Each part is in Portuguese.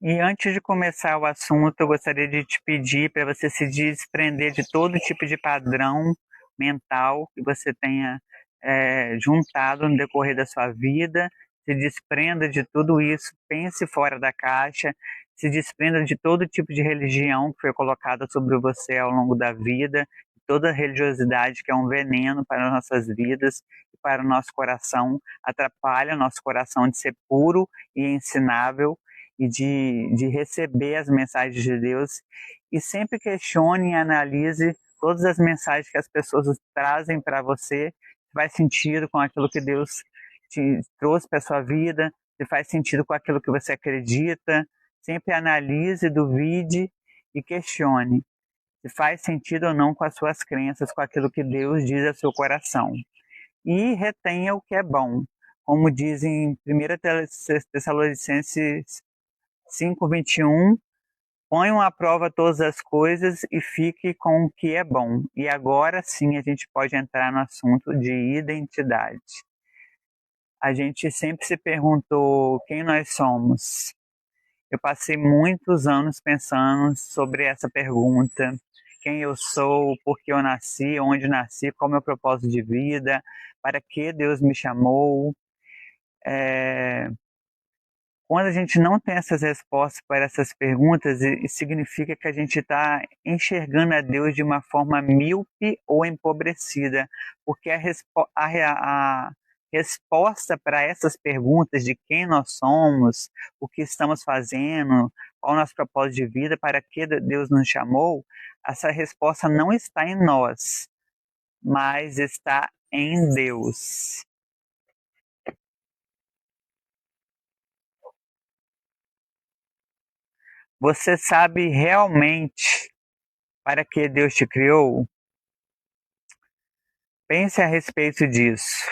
E antes de começar o assunto, eu gostaria de te pedir para você se desprender de todo tipo de padrão mental que você tenha juntado no decorrer da sua vida. Se desprenda de tudo isso, pense fora da caixa, se desprenda de todo tipo de religião que foi colocada sobre você ao longo da vida, toda religiosidade que é um veneno para as nossas vidas e para o nosso coração, atrapalha o nosso coração de ser puro e ensinável e de receber as mensagens de Deus, e sempre questione e analise todas as mensagens que as pessoas trazem para você, se faz sentido com aquilo que Deus te trouxe para a sua vida, se faz sentido com aquilo que você acredita. Sempre analise, duvide e questione se faz sentido ou não com as suas crenças, com aquilo que Deus diz ao seu coração. E retenha o que é bom. Como diz em 1 Tessalonicenses 5:21, ponham à prova todas as coisas e fique com o que é bom. E agora sim a gente pode entrar no assunto de identidade. A gente sempre se perguntou quem nós somos. Eu passei muitos anos pensando sobre essa pergunta. Quem eu sou, por que eu nasci, onde nasci, qual é o meu propósito de vida, para que Deus me chamou. Quando a gente não tem essas respostas para essas perguntas, significa que a gente está enxergando a Deus de uma forma míope ou empobrecida, porque a resposta para essas perguntas de quem nós somos, o que estamos fazendo, qual é o nosso propósito de vida, para que Deus nos chamou, essa resposta não está em nós, mas está em Deus. Você sabe realmente para que Deus te criou? Pense a respeito disso.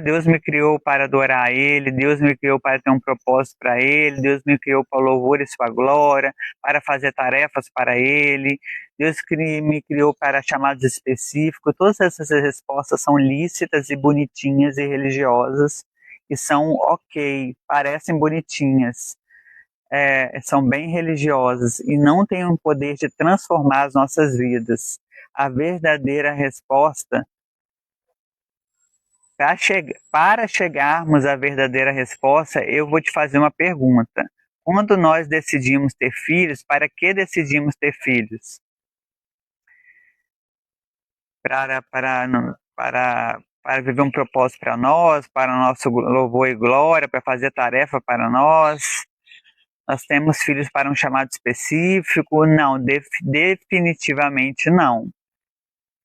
Deus me criou para adorar a Ele, Deus me criou para ter um propósito para Ele, Deus me criou para louvor e sua glória, para fazer tarefas para Ele, Deus me criou para chamados específicos. Todas essas respostas são lícitas e bonitinhas e religiosas, e são ok, parecem bonitinhas, são bem religiosas e não têm o poder de transformar as nossas vidas. A verdadeira resposta, para chegarmos à verdadeira resposta, eu vou te fazer uma pergunta. Quando nós decidimos ter filhos, para que decidimos ter filhos? Para viver um propósito para nós, para o nosso louvor e glória, para fazer tarefa para nós. Nós temos filhos para um chamado específico? Não, definitivamente não.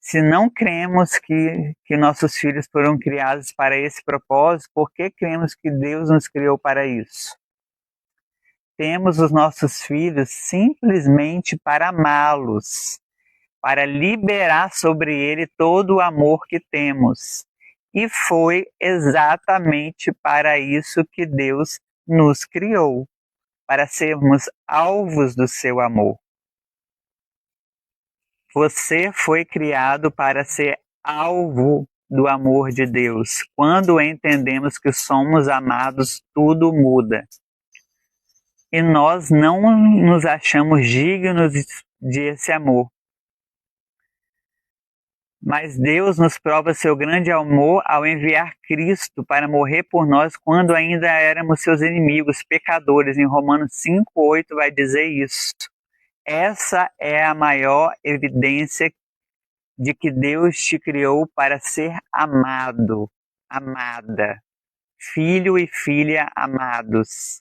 Se não cremos que nossos filhos foram criados para esse propósito, por que cremos que Deus nos criou para isso? Temos os nossos filhos simplesmente para amá-los, para liberar sobre ele todo o amor que temos. E foi exatamente para isso que Deus nos criou, para sermos alvos do seu amor. Você foi criado para ser alvo do amor de Deus. Quando entendemos que somos amados, tudo muda. E nós não nos achamos dignos desse amor. Mas Deus nos prova seu grande amor ao enviar Cristo para morrer por nós quando ainda éramos seus inimigos, pecadores. Em Romanos 5:8 vai dizer isso. Essa é a maior evidência de que Deus te criou para ser amado, amada, filho e filha amados.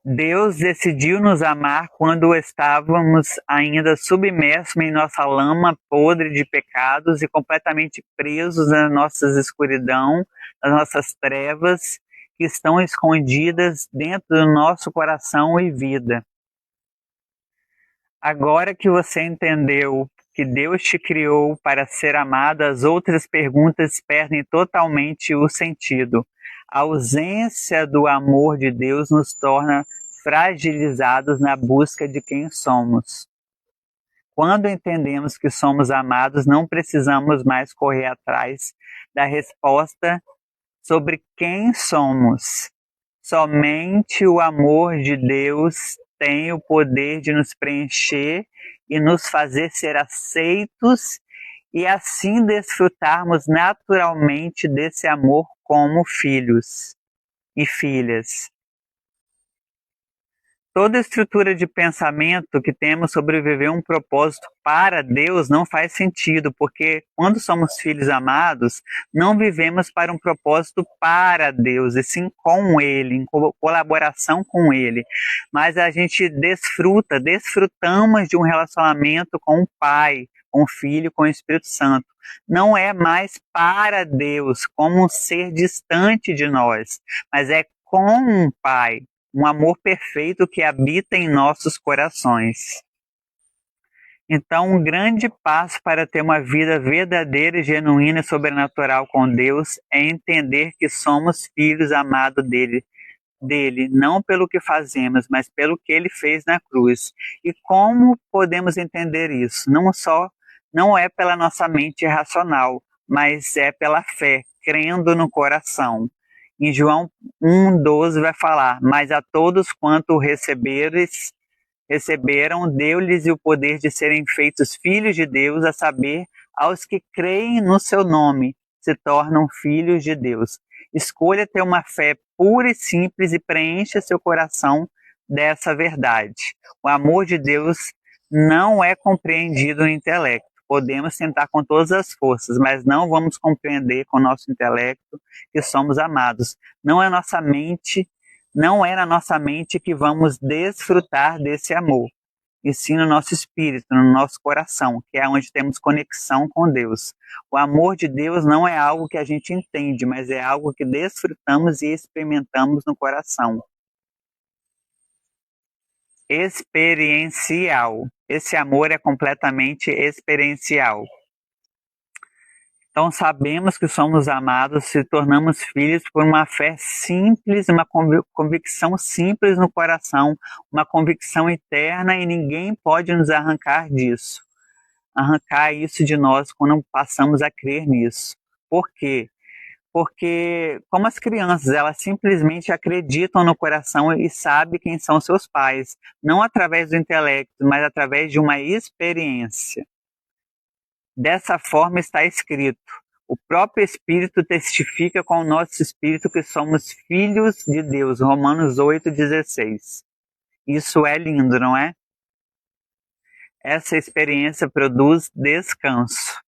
Deus decidiu nos amar quando estávamos ainda submersos em nossa lama podre de pecados e completamente presos nas nossas escuridão, nas nossas trevas, que estão escondidas dentro do nosso coração e vida. Agora que você entendeu que Deus te criou para ser amado, as outras perguntas perdem totalmente o sentido. A ausência do amor de Deus nos torna fragilizados na busca de quem somos. Quando entendemos que somos amados, não precisamos mais correr atrás da resposta sobre quem somos. Somente o amor de Deus tem o poder de nos preencher e nos fazer ser aceitos e assim desfrutarmos naturalmente desse amor como filhos e filhas. Toda estrutura de pensamento que temos sobre viver um propósito para Deus não faz sentido, porque quando somos filhos amados, não vivemos para um propósito para Deus, e sim com Ele, em colaboração com Ele. Mas a gente desfrutamos de um relacionamento com o Pai, com o Filho, com o Espírito Santo. Não é mais para Deus, como um ser distante de nós, mas é com o Pai, um amor perfeito que habita em nossos corações. Então, um grande passo para ter uma vida verdadeira, genuína e sobrenatural com Deus é entender que somos filhos amados dele, não pelo que fazemos, mas pelo que ele fez na cruz. E como podemos entender isso? Não é pela nossa mente racional, mas é pela fé, crendo no coração. Em João 1,12 vai falar: mas a todos quanto receberam, deu-lhes o poder de serem feitos filhos de Deus, a saber, aos que creem no seu nome, se tornam filhos de Deus. Escolha ter uma fé pura e simples e preencha seu coração dessa verdade. O amor de Deus não é compreendido no intelecto. Podemos tentar com todas as forças, mas não vamos compreender com o nosso intelecto que somos amados. Não é na nossa mente que vamos desfrutar desse amor, e sim no nosso espírito, no nosso coração, que é onde temos conexão com Deus. O amor de Deus não é algo que a gente entende, mas é algo que desfrutamos e experimentamos no coração. Experiencial. Esse amor é completamente experiencial. Então sabemos que somos amados, se tornamos filhos por uma fé simples, uma convicção simples no coração, uma convicção eterna, e ninguém pode nos arrancar disso. Arrancar isso de nós quando passamos a crer nisso. Por quê? Porque, como as crianças, elas simplesmente acreditam no coração e sabem quem são seus pais, não através do intelecto, mas através de uma experiência. Dessa forma está escrito: o próprio Espírito testifica com o nosso espírito que somos filhos de Deus. Romanos 8,16. Isso é lindo, não é? Essa experiência produz descanso.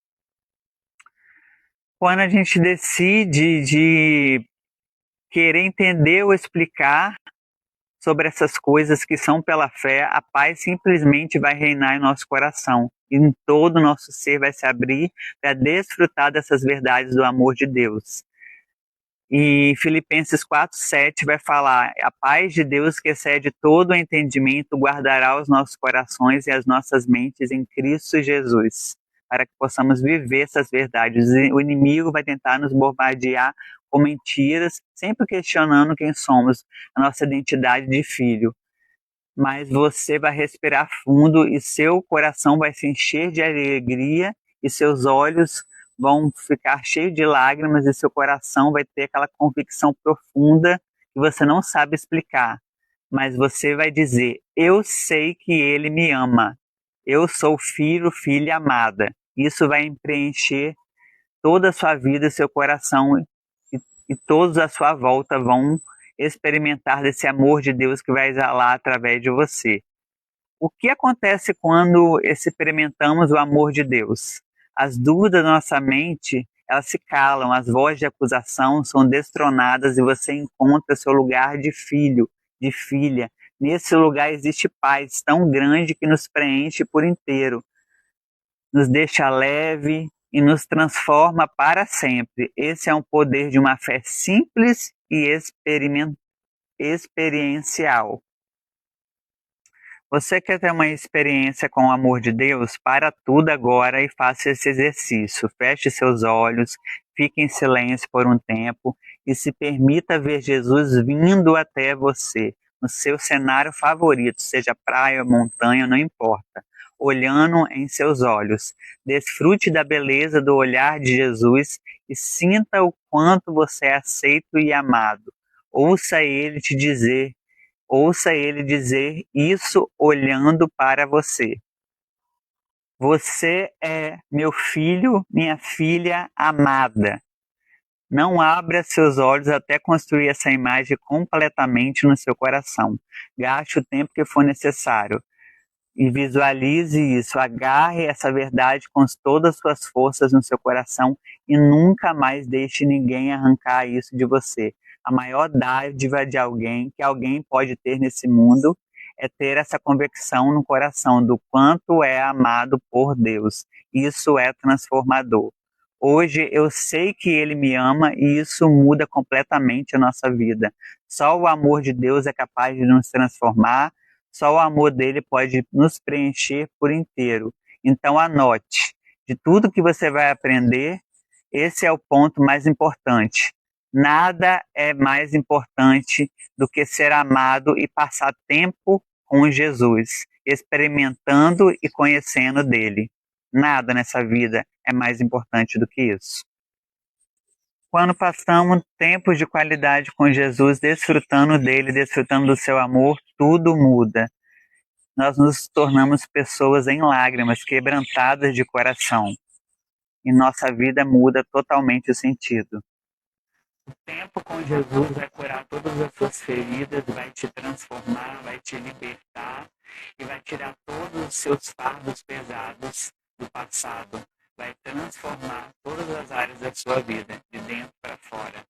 Quando a gente decide de querer entender ou explicar sobre essas coisas que são pela fé, a paz simplesmente vai reinar em nosso coração. E em todo o nosso ser vai se abrir para desfrutar dessas verdades do amor de Deus. E Filipenses 4,7 vai falar: a paz de Deus que excede todo o entendimento guardará os nossos corações e as nossas mentes em Cristo Jesus, para que possamos viver essas verdades. O inimigo vai tentar nos bombardear com mentiras, sempre questionando quem somos, a nossa identidade de filho. Mas você vai respirar fundo e seu coração vai se encher de alegria e seus olhos vão ficar cheios de lágrimas e seu coração vai ter aquela convicção profunda que você não sabe explicar. Mas você vai dizer: eu sei que ele me ama. Eu sou filho, filha amada. Isso vai preencher toda a sua vida, seu coração, e todos à sua volta vão experimentar desse amor de Deus que vai exalar através de você. O que acontece quando experimentamos o amor de Deus? As dúvidas da nossa mente, elas se calam, as vozes de acusação são destronadas e você encontra seu lugar de filho, de filha. Nesse lugar existe paz tão grande que nos preenche por inteiro, nos deixa leve e nos transforma para sempre. Esse é um poder de uma fé simples e experiencial. Você quer ter uma experiência com o amor de Deus? Para tudo agora e faça esse exercício. Feche seus olhos, fique em silêncio por um tempo e se permita ver Jesus vindo até você, no seu cenário favorito, seja praia, montanha, não importa, olhando em seus olhos. Desfrute da beleza do olhar de Jesus e sinta o quanto você é aceito e amado. Ouça ele te dizer, ouça ele dizer isso olhando para você. Você é meu filho, minha filha amada. Não abra seus olhos até construir essa imagem completamente no seu coração. Gaste o tempo que for necessário e visualize isso. Agarre essa verdade com todas as suas forças no seu coração e nunca mais deixe ninguém arrancar isso de você. A maior dádiva de alguém que alguém pode ter nesse mundo é ter essa convicção no coração do quanto é amado por Deus. Isso é transformador. Hoje eu sei que Ele me ama e isso muda completamente a nossa vida. Só o amor de Deus é capaz de nos transformar, só o amor dele pode nos preencher por inteiro. Então anote, de tudo que você vai aprender, esse é o ponto mais importante. Nada é mais importante do que ser amado e passar tempo com Jesus, experimentando e conhecendo dele. Nada nessa vida é mais importante do que isso. Quando passamos tempos de qualidade com Jesus, desfrutando dele, desfrutando do seu amor, tudo muda. Nós nos tornamos pessoas em lágrimas, quebrantadas de coração. E nossa vida muda totalmente o sentido. O tempo com Jesus vai curar todas as suas feridas, vai te transformar, vai te libertar e vai tirar todos os seus fardos pesados do passado. Vai transformar todas as áreas da sua vida, de dentro para fora.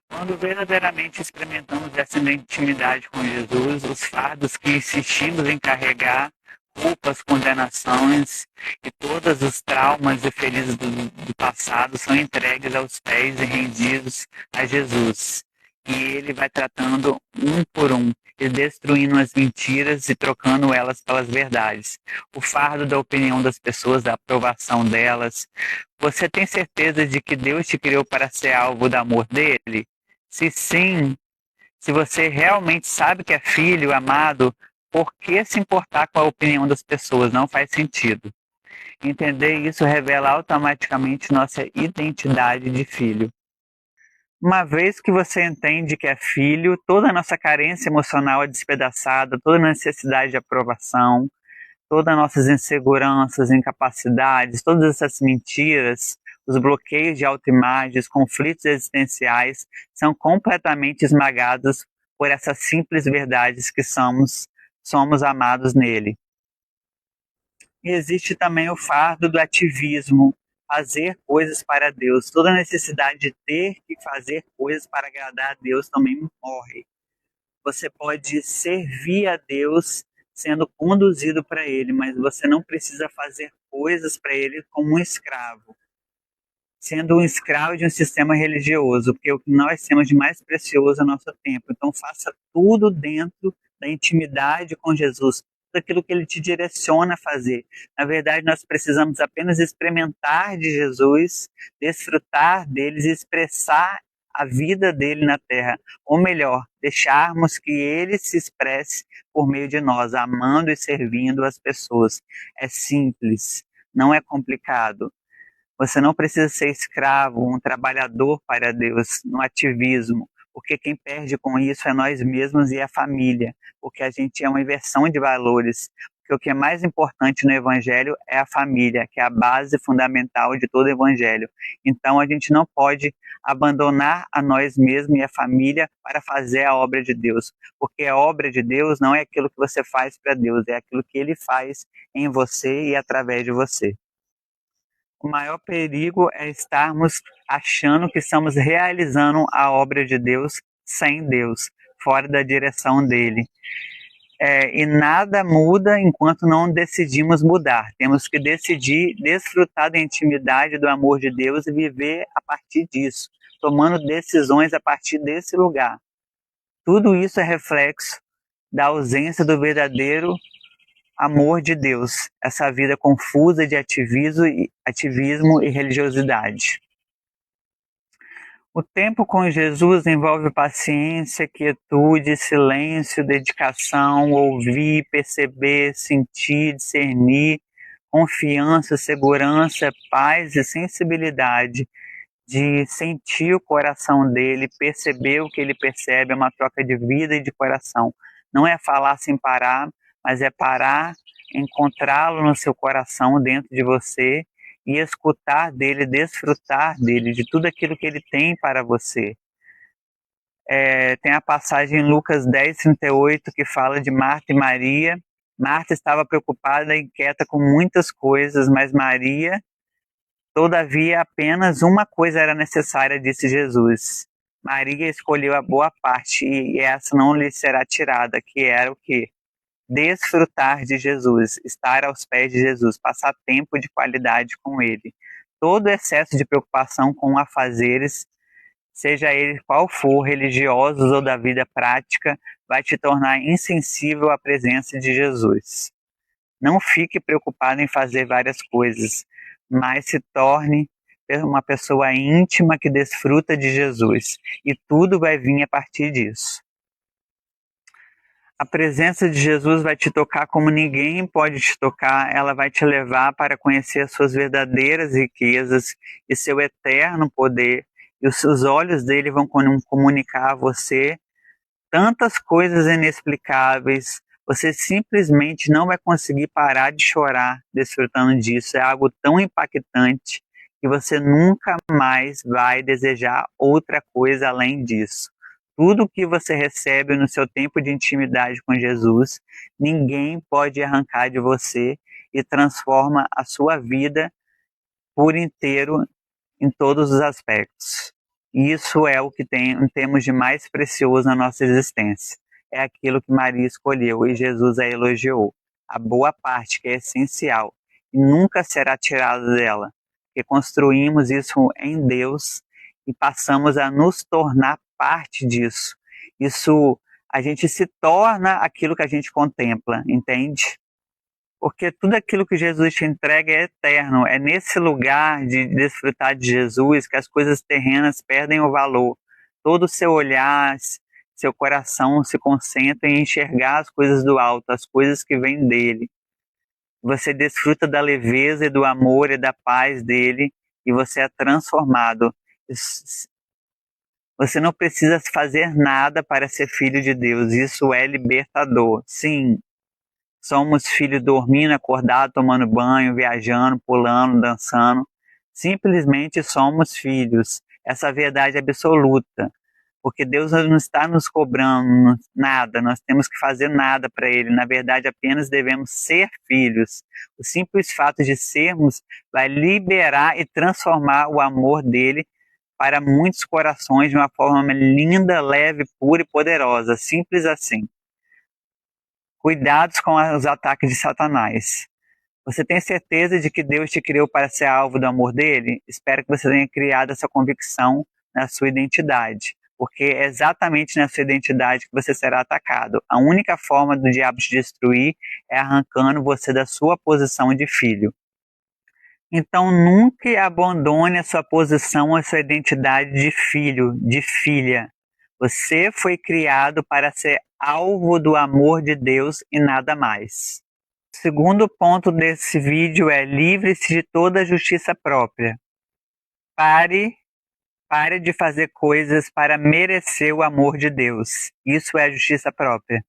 Quando verdadeiramente experimentamos essa intimidade com Jesus, os fardos que insistimos em carregar, culpas, condenações e todos os traumas e feridas do passado são entregues aos pés e rendidos a Jesus. E Ele vai tratando um por um e destruindo as mentiras e trocando elas pelas verdades. O fardo da opinião das pessoas, da aprovação delas. Você tem certeza de que Deus te criou para ser alvo do amor dele? Se sim, se você realmente sabe que é filho, amado, por que se importar com a opinião das pessoas? Não faz sentido. Entender isso revela automaticamente nossa identidade de filho. Uma vez que você entende que é filho, toda a nossa carência emocional é despedaçada, toda a necessidade de aprovação, todas as nossas inseguranças, incapacidades, todas essas mentiras, os bloqueios de autoimagem, os conflitos existenciais são completamente esmagados por essas simples verdades que somos amados nele. E existe também o fardo do ativismo, fazer coisas para Deus. Toda a necessidade de ter que fazer coisas para agradar a Deus também morre. Você pode servir a Deus sendo conduzido para Ele, mas você não precisa fazer coisas para Ele como um escravo. Sendo um escravo de um sistema religioso, porque o que nós temos de mais precioso é o nosso tempo. Então faça tudo dentro da intimidade com Jesus, tudo aquilo que Ele te direciona a fazer. Na verdade, nós precisamos apenas experimentar de Jesus, desfrutar deles e expressar a vida dele na terra, ou melhor, deixarmos que ele se expresse por meio de nós, amando e servindo as pessoas. É simples, não é complicado. Você não precisa ser escravo, um trabalhador para Deus, no ativismo, porque quem perde com isso é nós mesmos e a família, porque a gente é uma inversão de valores. Porque o que é mais importante no Evangelho é a família, que é a base fundamental de todo o Evangelho. Então a gente não pode abandonar a nós mesmos e a família para fazer a obra de Deus, porque a obra de Deus não é aquilo que você faz para Deus, é aquilo que Ele faz em você e através de você. O maior perigo é estarmos achando que estamos realizando a obra de Deus sem Deus, fora da direção dele. E nada muda enquanto não decidimos mudar. Temos que decidir desfrutar da intimidade do amor de Deus e viver a partir disso, tomando decisões a partir desse lugar. Tudo isso é reflexo da ausência do verdadeiro amor de Deus, essa vida confusa de ativismo e religiosidade. O tempo com Jesus envolve paciência, quietude, silêncio, dedicação, ouvir, perceber, sentir, discernir, confiança, segurança, paz e sensibilidade de sentir o coração dele, perceber o que ele percebe, é uma troca de vida e de coração. Não é falar sem parar, mas é parar, encontrá-lo no seu coração, dentro de você, e escutar dele, desfrutar dele, de tudo aquilo que ele tem para você. Tem a passagem em Lucas 10:38 que fala de Marta e Maria. Marta estava preocupada e inquieta com muitas coisas, mas Maria, todavia, apenas uma coisa era necessária, disse Jesus. Maria escolheu a boa parte e essa não lhe será tirada, que era o quê? Desfrutar de Jesus, estar aos pés de Jesus, passar tempo de qualidade com ele. Todo excesso de preocupação com afazeres, seja ele qual for, religiosos ou da vida prática, vai te tornar insensível à presença de Jesus. Não fique preocupado em fazer várias coisas, mas se torne uma pessoa íntima que desfruta de Jesus, e tudo vai vir a partir disso. A presença de Jesus vai te tocar como ninguém pode te tocar, ela vai te levar para conhecer as suas verdadeiras riquezas e seu eterno poder, e os seus olhos dele vão comunicar a você tantas coisas inexplicáveis. Você simplesmente não vai conseguir parar de chorar desfrutando disso. É algo tão impactante que você nunca mais vai desejar outra coisa além disso. Tudo que você recebe no seu tempo de intimidade com Jesus, ninguém pode arrancar de você, e transforma a sua vida por inteiro em todos os aspectos. Isso é o que temos de mais precioso na nossa existência. É aquilo que Maria escolheu e Jesus a elogiou. A boa parte, que é essencial e nunca será tirada dela, porque construímos isso em Deus e passamos a nos tornar parte disso. Isso, a gente se torna aquilo que a gente contempla, entende? Porque tudo aquilo que Jesus te entrega é eterno. É nesse lugar de desfrutar de Jesus que as coisas terrenas perdem o valor. Todo o seu olhar, seu coração se concentra em enxergar as coisas do alto, as coisas que vêm dele. Você desfruta da leveza e do amor e da paz dele, e você é transformado. Você não precisa fazer nada para ser filho de Deus. Isso é libertador. Sim, somos filhos dormindo, acordado, tomando banho, viajando, pulando, dançando. Simplesmente somos filhos. Essa verdade é absoluta. Porque Deus não está nos cobrando nada, nós temos que fazer nada para Ele. Na verdade, apenas devemos ser filhos. O simples fato de sermos vai liberar e transformar o amor dele para muitos corações de uma forma linda, leve, pura e poderosa. Simples assim. Cuidados com os ataques de Satanás. Você tem certeza de que Deus te criou para ser alvo do amor dele? Espero que você tenha criado essa convicção na sua identidade, porque é exatamente na sua identidade que você será atacado. A única forma do diabo te destruir é arrancando você da sua posição de filho. Então nunca abandone a sua posição, a sua identidade de filho, de filha. Você foi criado para ser alvo do amor de Deus e nada mais. O segundo ponto desse vídeo é: livre-se de toda justiça própria. Pare de fazer coisas para merecer o amor de Deus. Isso é justiça própria.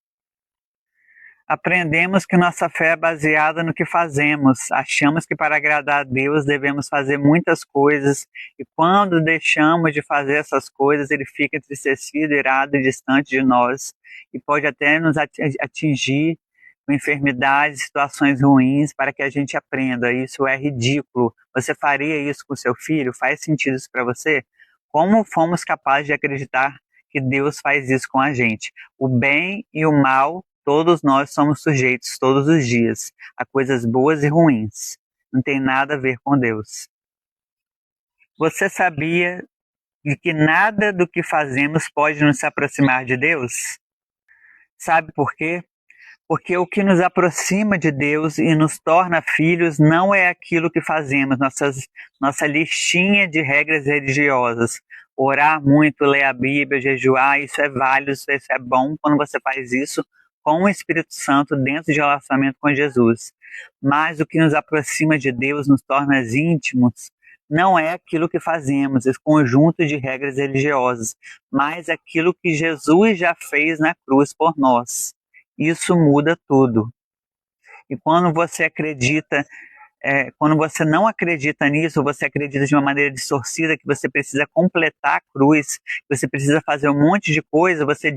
Aprendemos que nossa fé é baseada no que fazemos. Achamos que para agradar a Deus devemos fazer muitas coisas, e quando deixamos de fazer essas coisas, ele fica entristecido, irado e distante de nós, e pode até nos atingir com enfermidades, situações ruins, para que a gente aprenda. Isso é ridículo. Você faria isso com seu filho? Faz sentido isso para você? Como fomos capazes de acreditar que Deus faz isso com a gente? O bem e o mal, todos nós somos sujeitos todos os dias a coisas boas e ruins. Não tem nada a ver com Deus. Você sabia de que nada do que fazemos pode nos aproximar de Deus? Sabe por quê? Porque o que nos aproxima de Deus e nos torna filhos não é aquilo que fazemos, nossa listinha de regras religiosas. Orar muito, ler a Bíblia, jejuar, isso é válido, isso é bom quando você faz isso com o Espírito Santo dentro de relacionamento com Jesus. Mas o que nos aproxima de Deus, nos torna íntimos, não é aquilo que fazemos, esse conjunto de regras religiosas, mas aquilo que Jesus já fez na cruz por nós. Isso muda tudo. E quando você acredita, quando você não acredita nisso, você acredita de uma maneira distorcida, que você precisa completar a cruz, que você precisa fazer um monte de coisa, você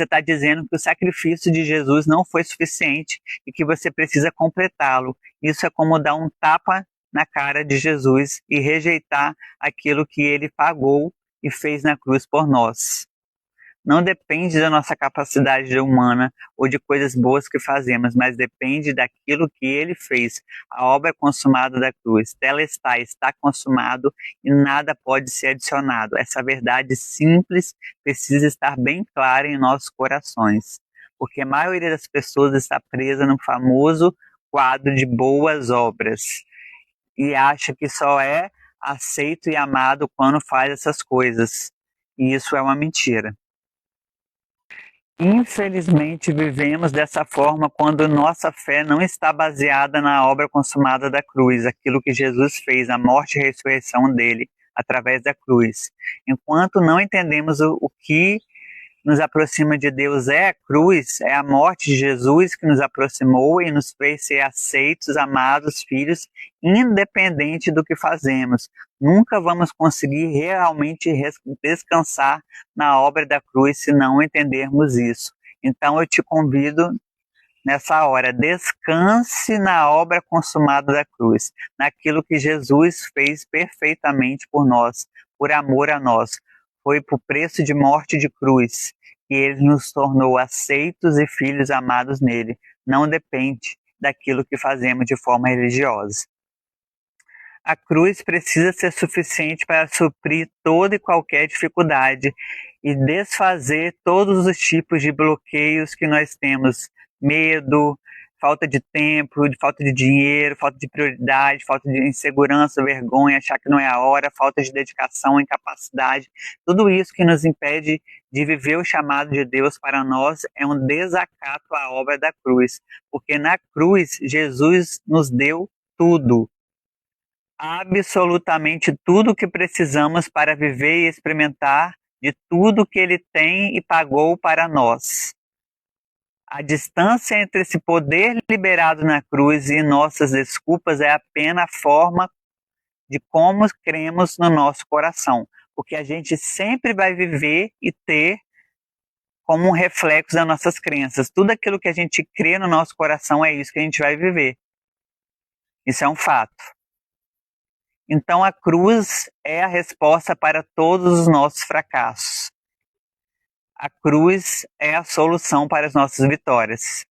está dizendo que o sacrifício de Jesus não foi suficiente e que você precisa completá-lo. Isso é como dar um tapa na cara de Jesus e rejeitar aquilo que ele pagou e fez na cruz por nós. Não depende da nossa capacidade humana ou de coisas boas que fazemos, mas depende daquilo que ele fez. A obra é consumada da cruz. Ela está consumado e nada pode ser adicionado. Essa verdade simples precisa estar bem clara em nossos corações, porque a maioria das pessoas está presa no famoso quadro de boas obras e acha que só é aceito e amado quando faz essas coisas. E isso é uma mentira. Infelizmente, vivemos dessa forma quando nossa fé não está baseada na obra consumada da cruz, aquilo que Jesus fez, a morte e a ressurreição dele através da cruz. Enquanto não entendemos o que nos aproxima de Deus é a cruz, é a morte de Jesus que nos aproximou e nos fez ser aceitos, amados filhos, independente do que fazemos. Nunca vamos conseguir realmente descansar na obra da cruz se não entendermos isso. Então eu te convido nessa hora, descanse na obra consumada da cruz, naquilo que Jesus fez perfeitamente por nós, por amor a nós. Foi por preço de morte de cruz que ele nos tornou aceitos e filhos amados nele. Não depende daquilo que fazemos de forma religiosa. A cruz precisa ser suficiente para suprir toda e qualquer dificuldade e desfazer todos os tipos de bloqueios que nós temos. Medo, falta de tempo, falta de dinheiro, falta de prioridade, falta de insegurança, vergonha, achar que não é a hora, falta de dedicação, incapacidade. Tudo isso que nos impede de viver o chamado de Deus para nós é um desacato à obra da cruz. Porque na cruz, Jesus nos deu tudo. Absolutamente tudo o que precisamos para viver e experimentar de tudo que ele tem e pagou para nós. A distância entre esse poder liberado na cruz e nossas desculpas é apenas a forma de como cremos no nosso coração, porque a gente sempre vai viver e ter como um reflexo das nossas crenças. Tudo aquilo que a gente crê no nosso coração é isso que a gente vai viver. Isso é um fato. Então a cruz é a resposta para todos os nossos fracassos. A cruz é a solução para as nossas vitórias.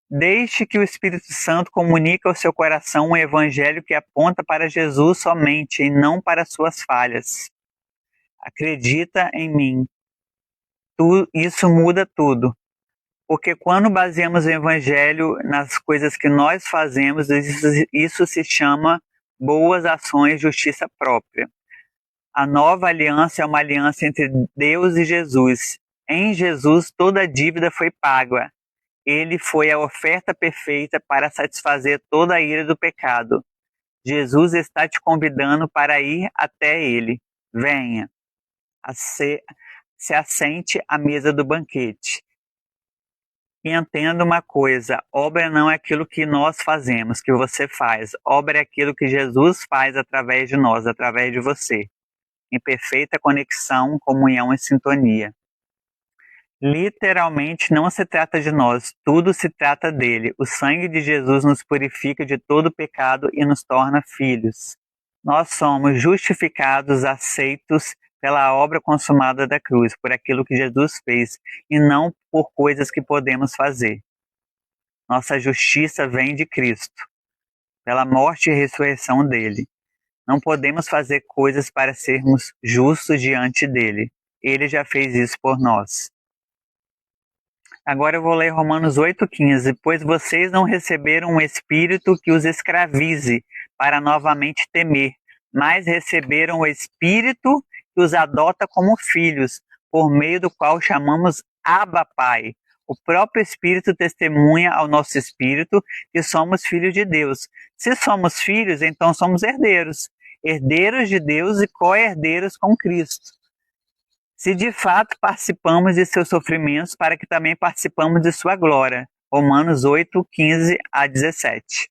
Deixe que o Espírito Santo comunique ao seu coração um evangelho que aponta para Jesus somente e não para suas falhas. Acredita em mim. Isso muda tudo. Porque quando baseamos o evangelho nas coisas que nós fazemos, isso se chama boas ações de justiça própria. A nova aliança é uma aliança entre Deus e Jesus. Em Jesus, toda a dívida foi paga. Ele foi a oferta perfeita para satisfazer toda a ira do pecado. Jesus está te convidando para ir até ele. Venha, se assente à mesa do banquete. E entenda uma coisa, obra não é aquilo que nós fazemos, que você faz. Obra é aquilo que Jesus faz através de nós, através de você. Em perfeita conexão, comunhão e sintonia. Literalmente não se trata de nós, tudo se trata dele. O sangue de Jesus nos purifica de todo pecado e nos torna filhos. Nós somos justificados, aceitos pela obra consumada da cruz, por aquilo que Jesus fez, e não por coisas que podemos fazer. Nossa justiça vem de Cristo, pela morte e ressurreição dele. Não podemos fazer coisas para sermos justos diante dele. Ele já fez isso por nós. Agora eu vou ler Romanos 8,15. Pois vocês não receberam um espírito que os escravize para novamente temer, mas receberam o espírito que os adota como filhos, por meio do qual chamamos Abba Pai. O próprio Espírito testemunha ao nosso espírito que somos filhos de Deus. Se somos filhos, então somos herdeiros. herdeiros de Deus e co-herdeiros com Cristo. Se de fato participamos de seus sofrimentos, para que também participamos de sua glória. Romanos 8, 15 a 17.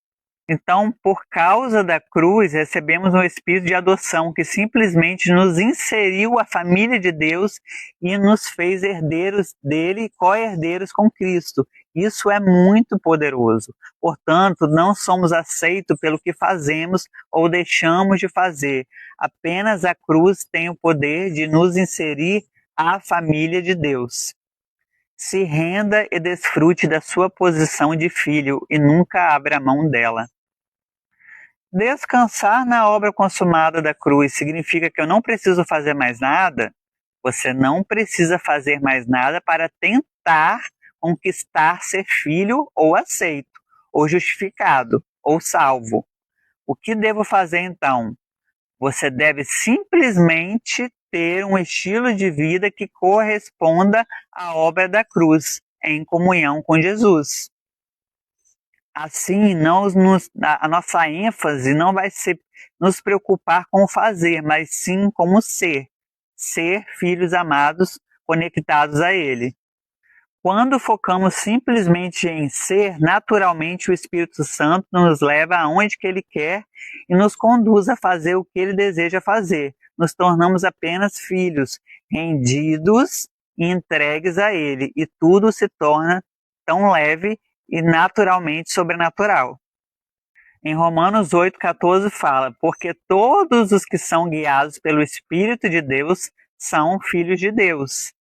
Então, por causa da cruz, recebemos um espírito de adoção que simplesmente nos inseriu à família de Deus e nos fez herdeiros dele e co-herdeiros com Cristo. Isso é muito poderoso. Portanto, não somos aceitos pelo que fazemos ou deixamos de fazer. Apenas a cruz tem o poder de nos inserir à família de Deus. Se renda e desfrute da sua posição de filho e nunca abra mão dela. Descansar na obra consumada da cruz significa que eu não preciso fazer mais nada? Você não precisa fazer mais nada para tentar conquistar ser filho ou aceito, ou justificado, ou salvo. O que devo fazer então? Você deve simplesmente ter um estilo de vida que corresponda à obra da cruz, em comunhão com Jesus. Assim, a nossa ênfase não vai ser nos preocupar com o fazer, mas sim como ser filhos amados, conectados a Ele. Quando focamos simplesmente em ser, naturalmente o Espírito Santo nos leva aonde que Ele quer e nos conduz a fazer o que Ele deseja fazer. Nos tornamos apenas filhos, rendidos e entregues a Ele, e tudo se torna tão leve e naturalmente sobrenatural. Em Romanos 8,14 fala, porque todos os que são guiados pelo Espírito de Deus são filhos de Deus.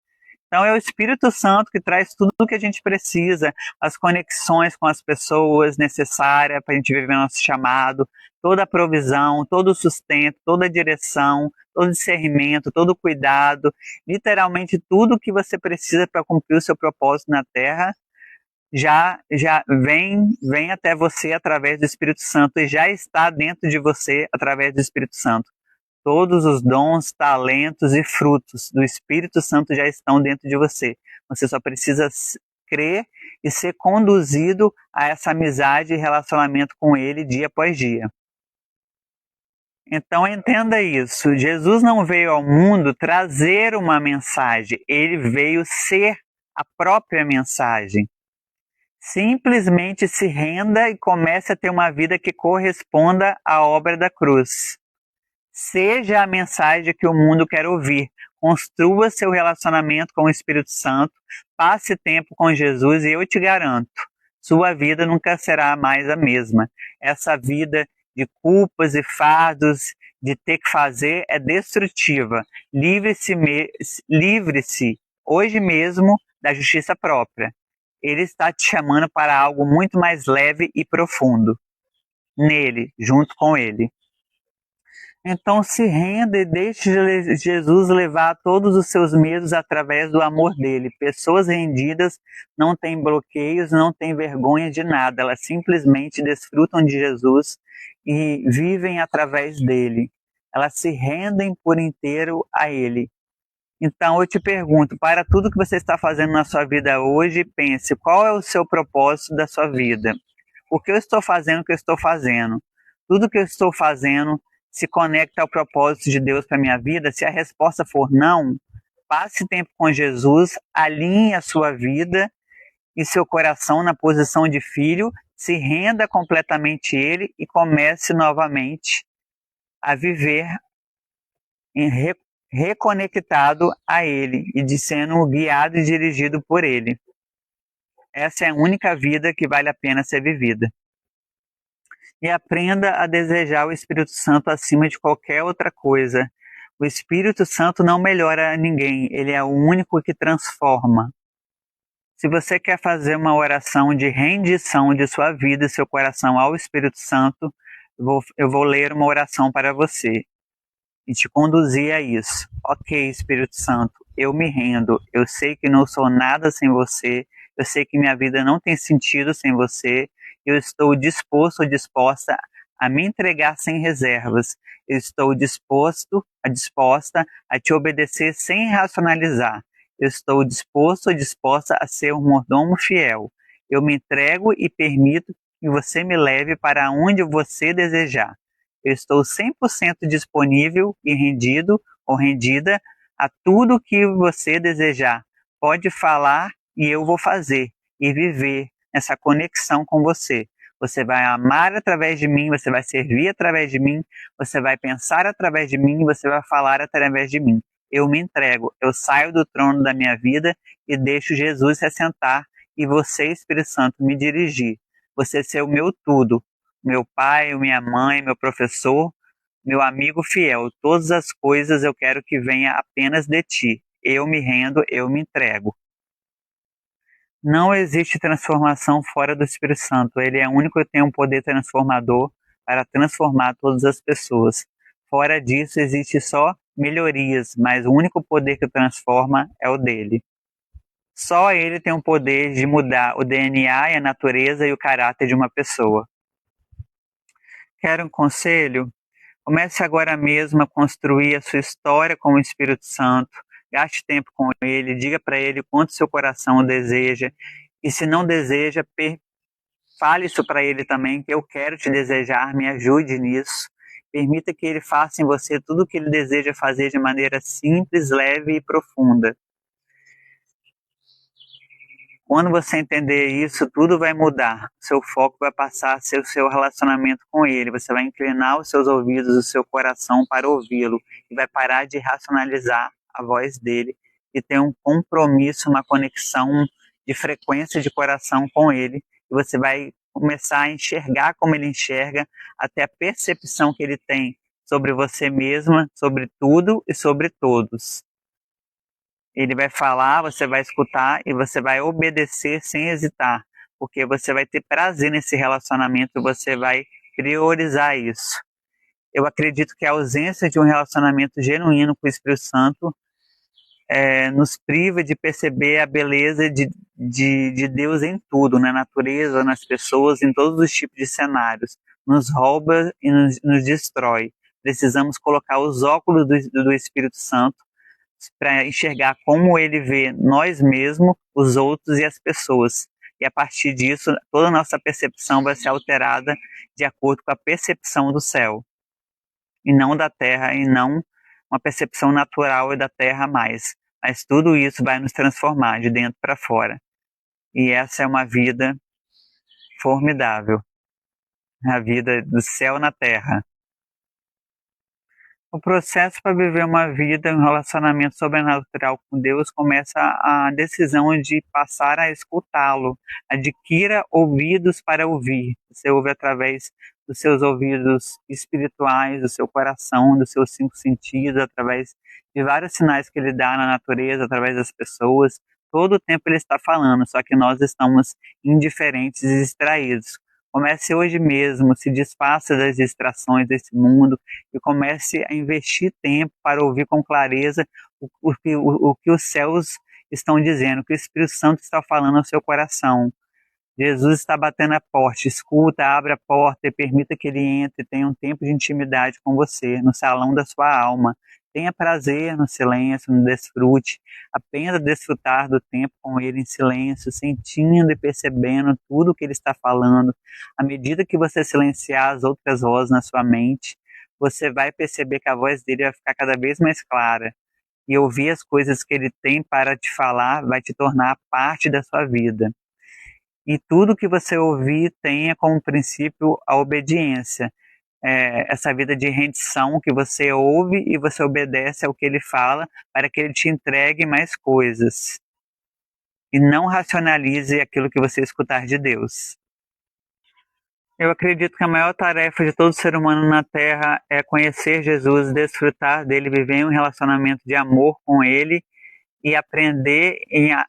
Então é o Espírito Santo que traz tudo o que a gente precisa, as conexões com as pessoas necessárias para a gente viver nosso chamado, toda a provisão, todo o sustento, toda a direção, todo o discernimento, todo o cuidado, literalmente tudo o que você precisa para cumprir o seu propósito na Terra, já vem até você através do Espírito Santo e já está dentro de você através do Espírito Santo. Todos os dons, talentos e frutos do Espírito Santo já estão dentro de você. Você só precisa crer e ser conduzido a essa amizade e relacionamento com Ele dia após dia. Então entenda isso. Jesus não veio ao mundo trazer uma mensagem. Ele veio ser a própria mensagem. Simplesmente se renda e comece a ter uma vida que corresponda à obra da cruz. Seja a mensagem que o mundo quer ouvir. Construa seu relacionamento com o Espírito Santo, passe tempo com Jesus e eu te garanto, sua vida nunca será mais a mesma. Essa vida de culpas e fardos, de ter que fazer, é destrutiva. Livre-se hoje mesmo da justiça própria. Ele está te chamando para algo muito mais leve e profundo. Nele, junto com Ele. Então se renda e deixe Jesus levar todos os seus medos através do amor dele. Pessoas rendidas não têm bloqueios, não têm vergonha de nada. Elas simplesmente desfrutam de Jesus e vivem através dele. Elas se rendem por inteiro a ele. Então eu te pergunto, para tudo que você está fazendo na sua vida hoje, pense, qual é o seu propósito da sua vida? O que eu estou fazendo, o que eu estou fazendo? Tudo que eu estou fazendo se conecta ao propósito de Deus para a minha vida? Se a resposta for não, passe tempo com Jesus, alinhe a sua vida e seu coração na posição de filho, se renda completamente a Ele e comece novamente a viver reconectado a Ele e de sendo guiado e dirigido por Ele. Essa é a única vida que vale a pena ser vivida. E aprenda a desejar o Espírito Santo acima de qualquer outra coisa. O Espírito Santo não melhora ninguém, ele é o único que transforma. Se você quer fazer uma oração de rendição de sua vida e seu coração ao Espírito Santo, eu vou ler uma oração para você e te conduzir a isso. Ok, Espírito Santo, eu me rendo, eu sei que não sou nada sem você, eu sei que minha vida não tem sentido sem você, eu estou disposto ou disposta a me entregar sem reservas, eu estou disposta a te obedecer sem racionalizar, eu estou disposto ou disposta a ser um mordomo fiel, eu me entrego e permito que você me leve para onde você desejar. Eu estou 100% disponível e rendido ou rendida a tudo que você desejar. Pode falar e eu vou fazer e viver essa conexão com você. Você vai amar através de mim, você vai servir através de mim, você vai pensar através de mim, você vai falar através de mim. Eu me entrego, eu saio do trono da minha vida e deixo Jesus se assentar e você, Espírito Santo, me dirigir. Você ser o meu tudo, meu pai, minha mãe, meu professor, meu amigo fiel. Todas as coisas eu quero que venha apenas de ti. Eu me rendo, eu me entrego. Não existe transformação fora do Espírito Santo. Ele é o único que tem um poder transformador para transformar todas as pessoas. Fora disso, existe só melhorias, mas o único poder que transforma é o dele. Só ele tem o poder de mudar o DNA e a natureza e o caráter de uma pessoa. Quer um conselho? Comece agora mesmo a construir a sua história com o Espírito Santo. Gaste tempo com ele, diga para ele quanto seu coração o deseja. E se não deseja, fale isso para ele também, que eu quero te desejar, me ajude nisso. Permita que ele faça em você tudo o que ele deseja fazer de maneira simples, leve e profunda. Quando você entender isso, tudo vai mudar. Seu foco vai passar a ser o seu relacionamento com ele. Você vai inclinar os seus ouvidos, o seu coração para ouvi-lo. E vai parar de racionalizar a voz dele e ter um compromisso, uma conexão de frequência de coração com ele. E você vai começar a enxergar como ele enxerga, até a percepção que ele tem sobre você mesma, sobre tudo e sobre todos. Ele vai falar, você vai escutar e você vai obedecer sem hesitar, porque você vai ter prazer nesse relacionamento e você vai priorizar isso. Eu acredito que a ausência de um relacionamento genuíno com o Espírito Santo nos priva de perceber a beleza de Deus em tudo, na natureza, nas pessoas, em todos os tipos de cenários. Nos rouba e nos destrói. Precisamos colocar os óculos do Espírito Santo para enxergar como ele vê nós mesmos, os outros e as pessoas. E a partir disso, toda a nossa percepção vai ser alterada de acordo com a percepção do céu, e não da terra, e não uma percepção natural da terra mais. Mas tudo isso vai nos transformar de dentro para fora. E essa é uma vida formidável, a vida do céu na terra. O processo para viver uma vida, um relacionamento sobrenatural com Deus, começa a decisão de passar a escutá-lo. Adquira ouvidos para ouvir. Você ouve através dos seus ouvidos espirituais, do seu coração, dos seus 5 sentidos, através de vários sinais que ele dá na natureza, através das pessoas. Todo o tempo ele está falando, só que nós estamos indiferentes e distraídos. Comece hoje mesmo, se desfaça das distrações desse mundo e comece a investir tempo para ouvir com clareza o que os céus estão dizendo, o que o Espírito Santo está falando ao seu coração. Jesus está batendo a porta, escuta, abre a porta e permita que ele entre, tenha um tempo de intimidade com você, no salão da sua alma. Tenha prazer no silêncio, no desfrute, apenas desfrutar do tempo com ele em silêncio, sentindo e percebendo tudo o que ele está falando. À medida que você silenciar as outras vozes na sua mente, você vai perceber que a voz dele vai ficar cada vez mais clara. E ouvir as coisas que ele tem para te falar vai te tornar parte da sua vida. E tudo que você ouvir tenha como princípio a obediência. Essa vida de rendição que você ouve e você obedece ao que ele fala para que ele te entregue mais coisas. E não racionalize aquilo que você escutar de Deus. Eu acredito que a maior tarefa de todo ser humano na Terra é conhecer Jesus, desfrutar dele, viver em um relacionamento de amor com ele e aprender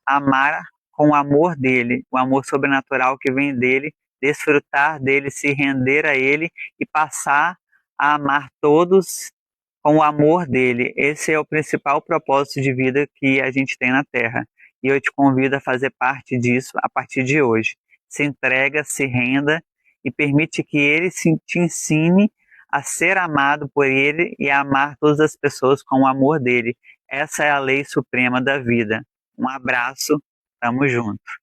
a amar com o amor dele, o amor sobrenatural que vem dele, desfrutar dele, se render a ele e passar a amar todos com o amor dele. Esse é o principal propósito de vida que a gente tem na Terra. E eu te convido a fazer parte disso a partir de hoje. Se entrega, se renda e permite que ele te ensine a ser amado por ele e a amar todas as pessoas com o amor dele. Essa é a lei suprema da vida. Um abraço, tamo junto.